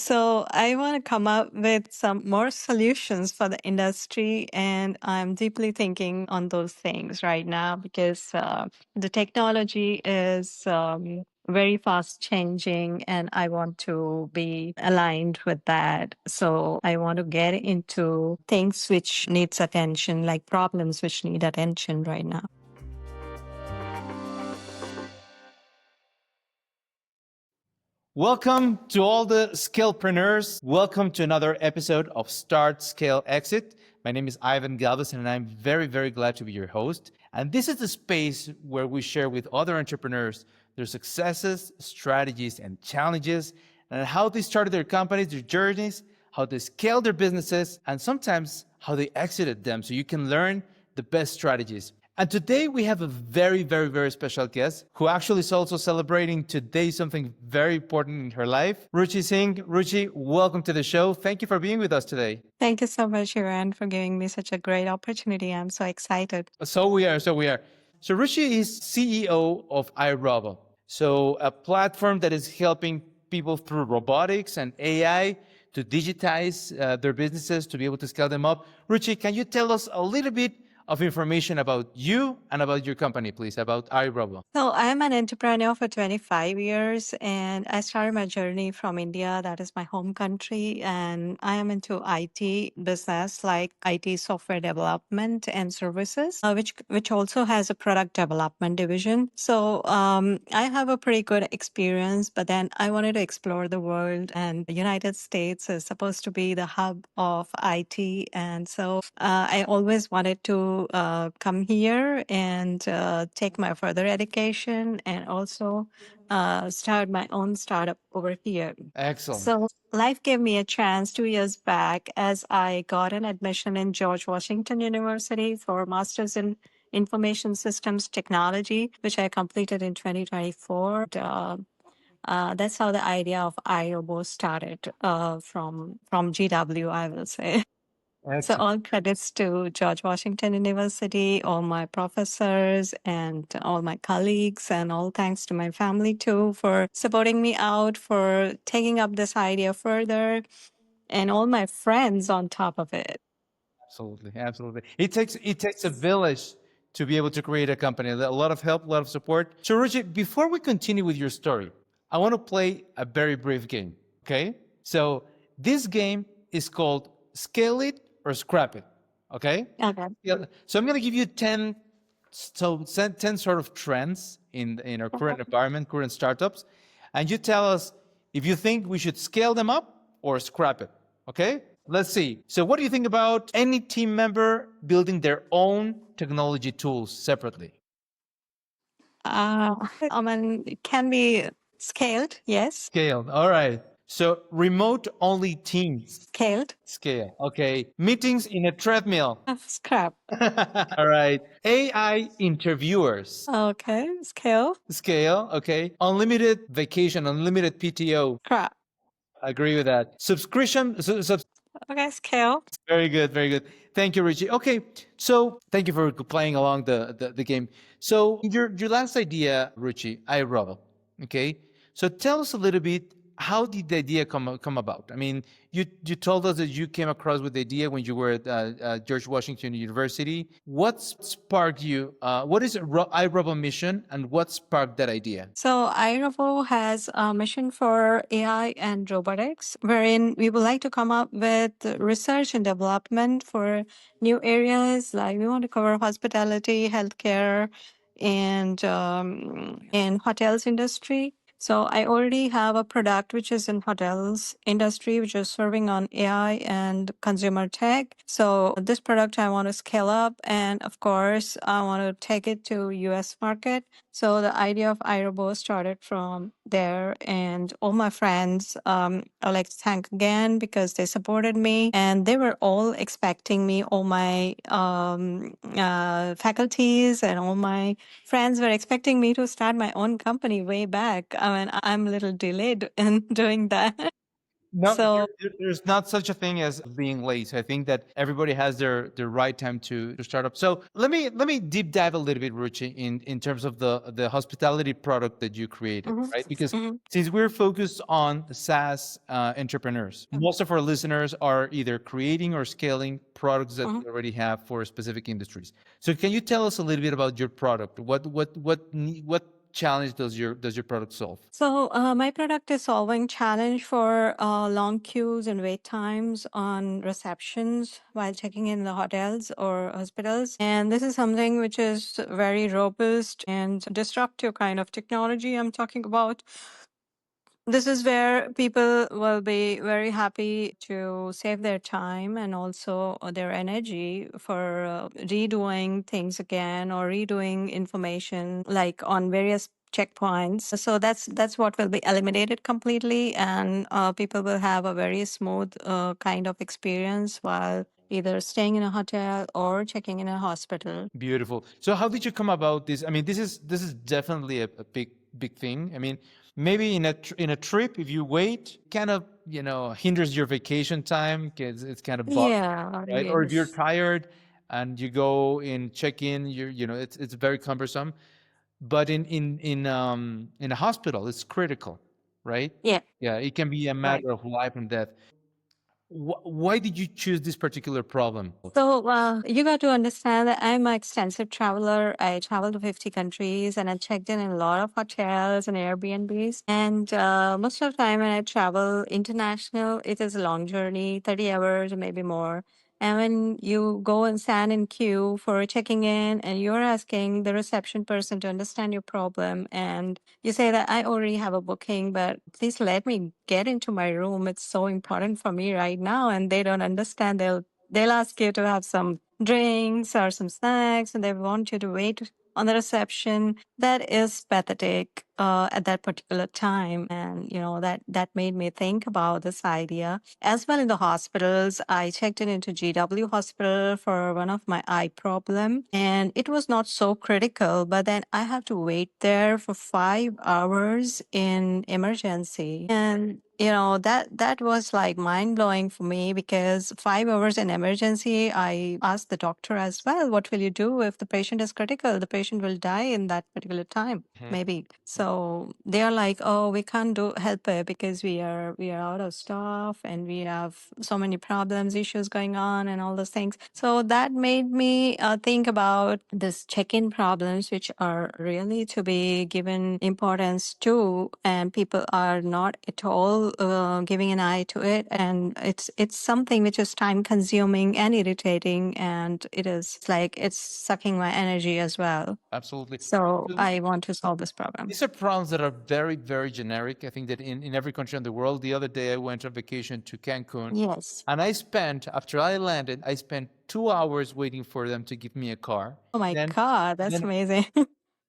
So I want to come up with some more solutions for the industry, and I'm deeply thinking on those things right now because the technology is very fast changing, and I want to be aligned with that. So I want to get into things which needs attention, like problems which need attention right now. Welcome to all the Scalepreneurs. Welcome to another episode of Start, Scale, Exit. My name is Ivan Galvez, and I'm very, very glad to be your host. And this is the space where we share with other entrepreneurs their successes, strategies, and challenges, and how they started their companies, their journeys, how they scaled their businesses, and sometimes how they exited them so you can learn the best strategies. And today we have a very, very, very special guest who actually is also celebrating today something very important in her life. Ruchi Singh. Ruchi, welcome to the show. Thank you for being with us today. Thank you so much, Iran, for giving me such a great opportunity. I'm so excited. So we are. So Ruchi is CEO of iRobo. So a platform that is helping people through robotics and AI to digitize their businesses to be able to scale them up. Ruchi, can you tell us a little bit of information about you and about your company, please, about iRobo? So I'm an entrepreneur for 25 years, and I started my journey from India. That is my home country. And I am into IT business, like IT software development and services, which also has a product development division. So I have a pretty good experience, but then I wanted to explore the world, and the United States is supposed to be the hub of IT. And so I always wanted to come here and take my further education and also start my own startup over here. Excellent. So life gave me a chance 2 years back as I got an admission in George Washington University for Masters in Information Systems Technology, which I completed in 2024. That's how the idea of iRobo started from GW, I will say. So Excellent. all credits to George Washington University, all my professors and all my colleagues, and all thanks to my family too for supporting me out, for taking up this idea further, and all my friends on top of it. Absolutely, absolutely. It takes a village to be able to create a company. A lot of help, a lot of support. So, Ruchi, before we continue with your story, I want to play a very brief game. Okay. So this game is called Scale It or Scrap It. Okay. Okay. Yeah. So I'm going to give you 10 sort of trends in our current environment, current startups, and you tell us if you think we should scale them up or scrap it. Okay? Let's see. So what do you think about any team member building their own technology tools separately? It can be scaled, yes. Scaled. All right. So remote only teams. Scaled. Scale. Okay. Meetings in a treadmill. Scrap. All right. AI interviewers. Okay. Scale. Scale. Okay. Unlimited vacation, unlimited PTO. Scrap. Agree with that. Subscription. Okay. Scale. Very good. Very good. Thank you, Richie. Okay. So thank you for playing along the game. So your last idea, Richie, iRobo. Okay. So tell us a little bit, how did the idea come about? I mean, you told us that you came across with the idea when you were at George Washington University. What sparked you? What is iRobo mission, and what sparked that idea? So iRobo has a mission for AI and robotics, wherein we would like to come up with research and development for new areas. Like we want to cover hospitality, healthcare, and hotels industry. So I already have a product which is in hotels industry, which is serving on AI and consumer tech. So this product I want to scale up, and of course I want to take it to US market. So the idea of iRobo started from there, and all my friends, I like to thank again because they supported me, and they were all expecting me. All my faculties and all my friends were expecting me to start my own company way back. I mean, I'm a little delayed in doing that. No, there's not such a thing as being late. I think that everybody has their right time to start up. So let me deep dive a little bit, Ruchi, in terms of the hospitality product that you created, Mhm. right? Because Mhm. since we're focused on SaaS entrepreneurs, most of our listeners are either creating or scaling products that Mhm. they already have for specific industries. So can you tell us a little bit about your product? What challenge does your product solve? So, my product is solving challenge for long queues and wait times on receptions while checking in the hotels or hospitals. And this is something which is very robust and disruptive kind of technology I'm talking about. This is where people will be very happy to save their time and also their energy for redoing things again or redoing information like on various checkpoints. So that's what will be eliminated completely, and people will have a very smooth kind of experience while either staying in a hotel or checking in a hospital. Beautiful. So how did you come about this? I mean, this is definitely a big thing. I mean, maybe in a trip, if you wait, kind of hinders your vacation time because it's kind of bugged, Yeah, right? Or if you're yes. tired and you go in check in, it's very cumbersome. But in a hospital, it's critical, right? Yeah, Yeah, it can be a right. matter of life and death. Why did you choose this particular problem? So, you got to understand that I'm an extensive traveler. I travel to 50 countries and I checked in a lot of hotels and Airbnbs. And most of the time when I travel international, it is a long journey, 30 hours or maybe more. And when you go and stand in queue for checking in and you're asking the reception person to understand your problem, and you say that I already have a booking, but please let me get into my room. It's so important for me right now. And they don't understand. They'll ask you to have some drinks or some snacks, and they want you to wait on the reception. That is pathetic at that particular time, and that made me think about this idea as well. In the hospitals, I checked in into GW Hospital for one of my eye problem, and it was not so critical. But then I have to wait there for 5 hours in emergency, and that was like mind blowing for me because 5 hours in emergency. I asked the doctor as well, what will you do if the patient is critical? The patient will die in that particular time, maybe. So they are like, oh, we can't do help it because we are out of staff and we have so many problems, issues going on, and all those things. So that made me think about this check-in problems, which are really to be given importance to, and people are not at all giving an eye to it. And it's something which is time consuming and irritating, and it's like it's sucking my energy as well. Absolutely. So I want to solve this problem. These are problems that are very, very generic. I think that in every country in the world, the other day I went on vacation to Cancun Yes. and after I landed, I spent 2 hours waiting for them to give me a car. Oh my Then, God, that's then amazing.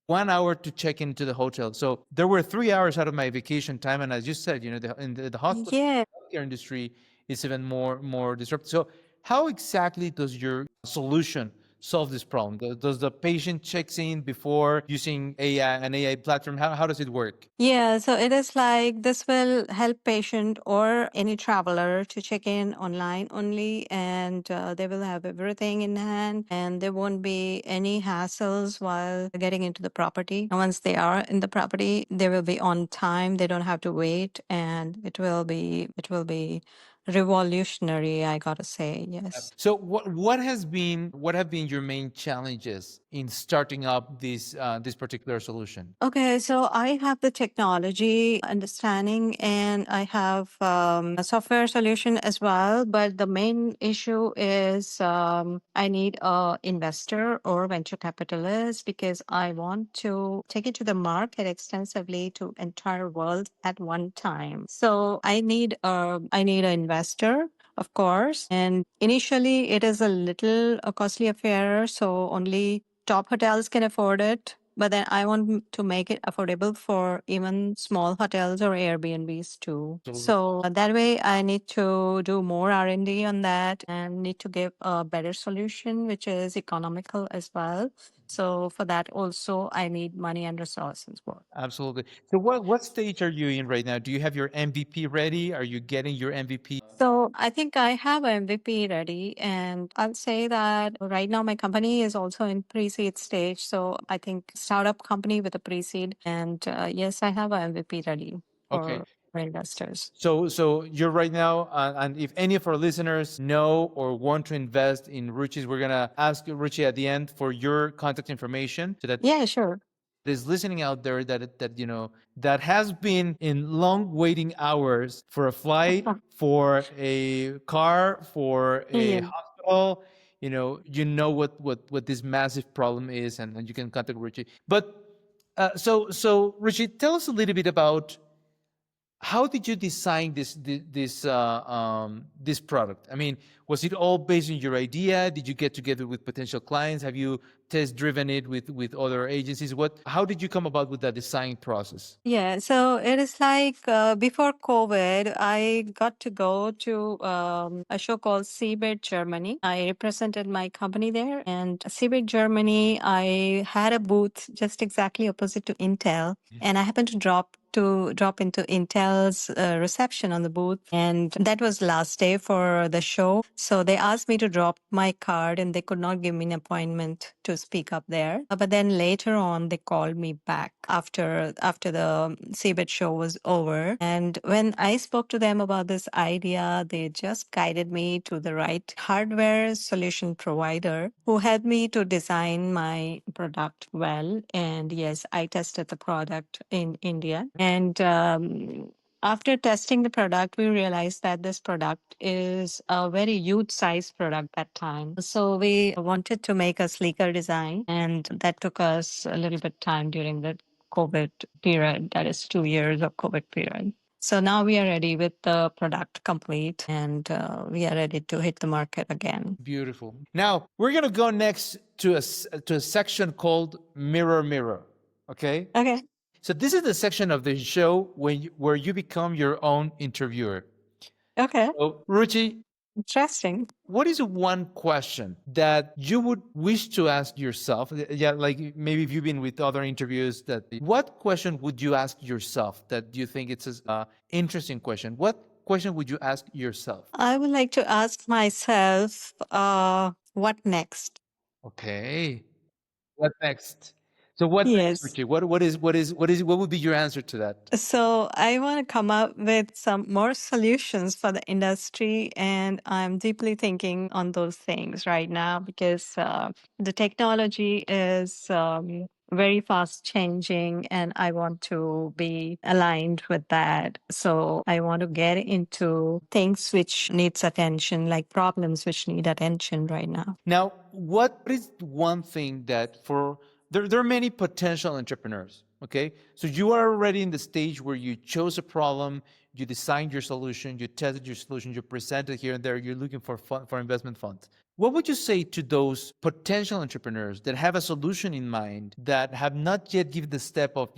1 hour to check into the hotel. So there were 3 hours out of my vacation time. And as you said, in the hospital Yeah. healthcare industry is even more disruptive. So how exactly does your solution solve this problem? Does the patient checks in before using an AI platform? How does it work? Yeah, so it is like this will help patient or any traveler to check in online only, and they will have everything in hand, and there won't be any hassles while getting into the property. And once they are in the property, they will be on time. They don't have to wait, and it will be revolutionary. I gotta say, yes. So what have been your main challenges in starting up this particular solution? Okay, so I have the technology understanding and I have a software solution as well. But the main issue is I need a investor or venture capitalist because I want to take it to the market extensively to entire world at one time. So I need an investor, of course. And initially, it is a little a costly affair. So only top hotels can afford it. But then I want to make it affordable for even small hotels or Airbnbs too. Absolutely. So that way, I need to do more R&D on that and need to give a better solution, which is economical as well. So for that also, I need money and resources. Both. Absolutely. So what stage are you in right now? Do you have your MVP ready? Are you getting your MVP? So I think I have an MVP ready, and I'll say that right now my company is also in pre-seed stage. So I think startup company with a pre-seed, and yes, I have an MVP ready Okay. for investors. So you're right now, and if any of our listeners know or want to invest in Ruchi's, we're gonna ask Ruchi at the end for your contact information so that Yeah, sure. is listening out there that has been in long waiting hours for a flight, for a car, for a Yeah. hospital. What this massive problem is, and you can contact Richie. But so Richie, tell us a little bit about how did you design this product? I mean, was it all based on your idea? Did you get together with potential clients? Have you test driven it with other agencies? How did you come about with that design process? Yeah, so it is like before COVID, I got to go to a show called Seabed Germany. I represented my company there, and Seabed Germany, I had a booth just exactly opposite to Intel, and I happened to drop into Intel's reception on the booth, and that was last day for the show. So they asked me to drop my card, and they could not give me an appointment to speak up there. But then later on, they called me back after the Seabed show was over, and when I spoke to them about this idea, they just guided me to the right hardware solution provider who helped me to design my product well. And yes, I tested the product in India. And after testing the product, we realized that this product is a very huge size product that time. So we wanted to make a sleeker design, and that took us a little bit time during the COVID period. That is 2 years of COVID period. So now we are ready with the product complete, and we are ready to hit the market again. Beautiful. Now we're gonna go next to a section called Mirror Mirror. Okay. Okay. So this is the section of the show where you become your own interviewer. Okay. So Ruchi, Interesting. what is one question that you would wish to ask yourself? Yeah, like maybe if you've been with other interviews, that what question would you ask yourself that you think it's an interesting question? What question would you ask yourself? I would like to ask myself, what next? Okay. What next? So what next, Yes. Richie? What would be your answer to that? So I want to come up with some more solutions for the industry, and I'm deeply thinking on those things right now because the technology is very fast changing, and I want to be aligned with that. So I want to get into things which needs attention, like problems which need attention right now. Now, what is one thing that there are many potential entrepreneurs, okay? So you are already in the stage where you chose a problem, you designed your solution, you tested your solution, you presented here and there, you're looking for investment funds. What would you say to those potential entrepreneurs that have a solution in mind that have not yet given the step of,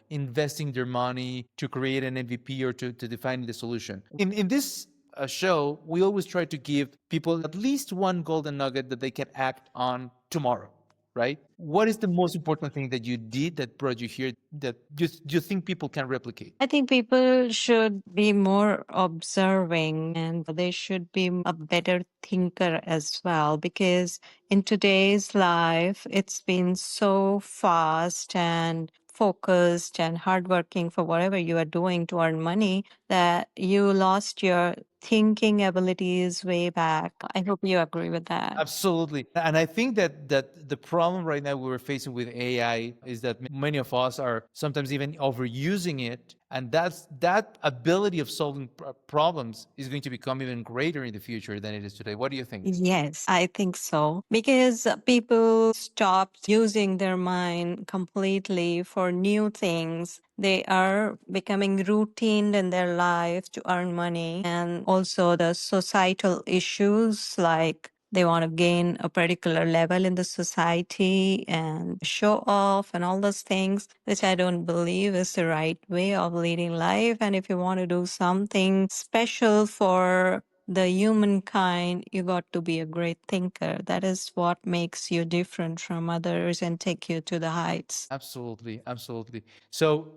investing their money to create an MVP or to define the solution? In this show, we always try to give people at least one golden nugget that they can act on tomorrow, right? What is the most important thing that you did that brought you here that you think people can replicate? I think people should be more observing, and they should be a better thinker as well, because in today's life, it's been so fast and focused and hardworking for whatever you are doing to earn money that you lost your thinking abilities way back. I hope you agree with that. Absolutely. And I think that the problem right now we're facing with AI is that many of us are sometimes even overusing it. And that ability of solving problems is going to become even greater in the future than it is today. What do you think? Yes, I think so. Because people stopped using their mind completely for new things. They are becoming routine in their life to earn money. And also the societal issues, like they want to gain a particular level in the society and show off and all those things, which I don't believe is the right way of leading life. And if you want to do something special for the humankind, you got to be a great thinker. That is what makes you different from others and take you to the heights. Absolutely, absolutely. So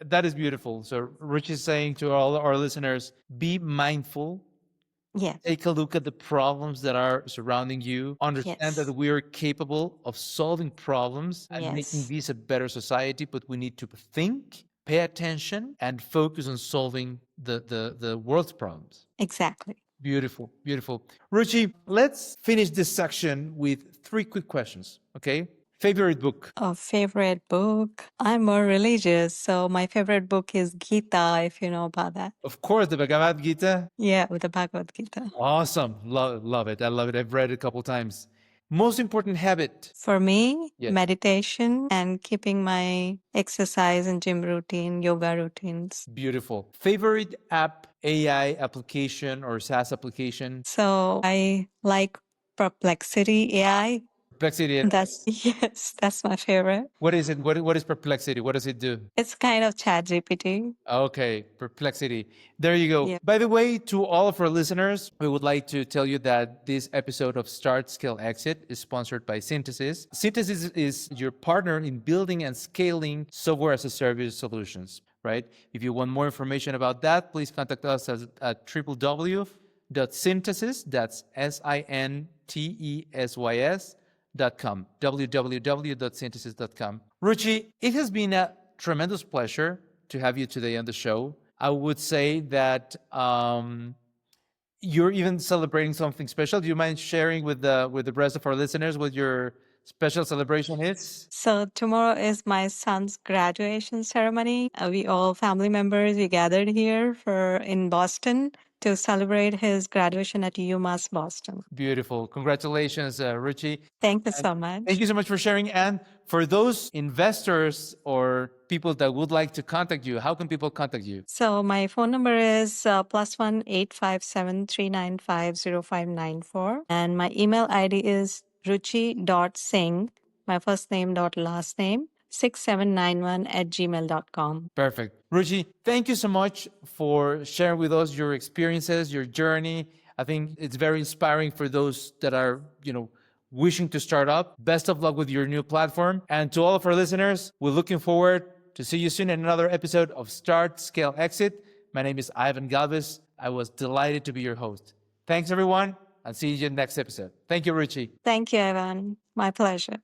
that is beautiful. So Rich is saying to all our listeners, be mindful. Yes. Take a look at the problems that are surrounding you. Understand that Yes. we are capable of solving problems and making Yes. this a better society, but we need to think, pay attention, and focus on solving the world's problems. Exactly. Beautiful, beautiful. Ruchi, let's finish this section with three quick questions, okay? Favorite book? A favorite book? I'm more religious, so my favorite book is Gita, if you know about that. Of course, the Bhagavad Gita. Yeah, with the Bhagavad Gita. Awesome. Love it. I love it. I've read it a couple times. Most important habit? For me, Yes. meditation and keeping my exercise and gym routine, yoga routines. Beautiful. Favorite app, AI application or SaaS application? So I like Perplexity AI. Perplexity. That's yes, that's my favorite. What is it? What is Perplexity? What does it do? It's kind of chat GPT. Okay, Perplexity. There you go. Yeah. By the way, to all of our listeners, we would like to tell you that this episode of Start, Scale, Exit is sponsored by Synthesis. Synthesis is your partner in building and scaling software as a service solutions, right? If you want more information about that, please contact us at www.synthesis, that's SINTESYS.com, www.synthesis.com. Ruchi, it has been a tremendous pleasure to have you today on the show. I would say that you're even celebrating something special. Do you mind sharing with the rest of our listeners what your special celebration is? So tomorrow is my son's graduation ceremony. We all family members we gathered here for in Boston to celebrate his graduation at UMass Boston. Beautiful. Congratulations, Ruchi. Thank you And so much. thank you so much for sharing. And for those investors or people that would like to contact you, how can people contact you? So my phone number is +1 857 395 0594, and my email ID is ruchi.singh, my first name dot last name 6791 at gmail.com. Perfect. Ruchi, thank you so much for sharing with us your experiences, your journey. I think it's very inspiring for those that are, wishing to start up. Best of luck with your new platform. And to all of our listeners, we're looking forward to see you soon in another episode of Start, Scale, Exit. My name is Ivan Galvez. I was delighted to be your host. Thanks, everyone, and see you in the next episode. Thank you, Ruchi. Thank you, Evan. My pleasure.